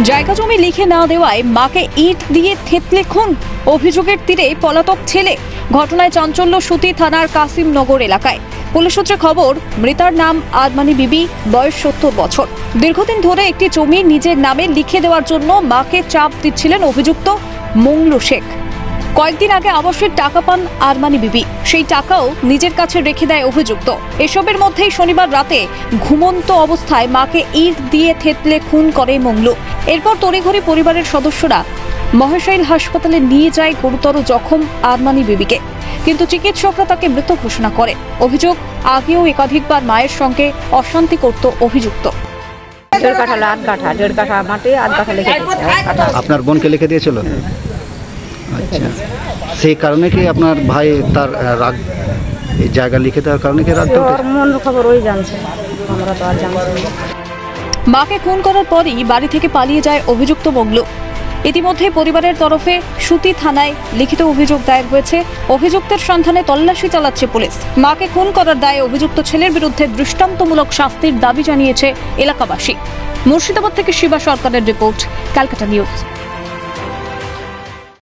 জায়গা জমি লিখে না দেওয়ায় মাকে ইট দিয়ে থেতলে খুন, অভিযোগের তীরে পলাতক ছেলে। ঘটনায় চাঞ্চল্য সুতি থানার কাসিমনগর এলাকায়। পুলিশ সূত্রে খবর, মৃতার নাম আদমানি বিবি, বয়স 70 বছর। দীর্ঘদিন ধরে একটি জমি নিজের নামে লিখে দেওয়ার জন্য মাকে চাপ দিচ্ছিলেন অভিযুক্ত মংলু শেখ। কয়েকদিন আগে আবাসের টাকা পান আদমানি বিবি, সেই টাকাও নিজের কাছে রেখে দেয় অভিযুক্ত। এসবের মধ্যেই শনিবার রাতে ঘুমন্ত অবস্থায় মাকে ইট দিয়ে থেতলে খুন করে মংলু। এরপর তড়িঘড়ি পরিবারের সদস্যরা মহেশাইল হাসপাতালে নিয়ে যায় গুরুতর জখম আদমানি বিবিকে, কিন্তু চিকিৎসকরা তাকে মৃত ঘোষণা করে। অভিযোগ, আগেও একাধিকবার মায়ের সঙ্গে অশান্তি করত অভিযুক্ত। দেড় কাঠা মাটি, আধ কাঠা লিখে দিয়েছে। আপনার বোনকে লিখে দিয়েছিল? আচ্ছা, সেই কারণে কি আপনার ভাই তার রাগ, এই জায়গা লিখে দেওয়ার কারণে কি রাগ? মন খবর ওই জানছে, আমরা তো আর জানছি না। মাকে খুন করার পরই বাড়ি থেকে পালিয়ে যায় অভিযুক্ত মংলু। ইতিমধ্যে পরিবারের তরফে সুতি থানায় লিখিত অভিযোগ দায়ের হয়েছে। অভিযুক্তের সন্ধানে তল্লাশি চালাচ্ছে পুলিশ। মাকে খুন করার দায়ে অভিযুক্ত ছেলের বিরুদ্ধে দৃষ্টান্তমূলক শাস্তির দাবি জানিয়েছে এলাকাবাসী। মুর্শিদাবাদ থেকে শিবা সরকারের রিপোর্ট, ক্যালকাটা নিউজ।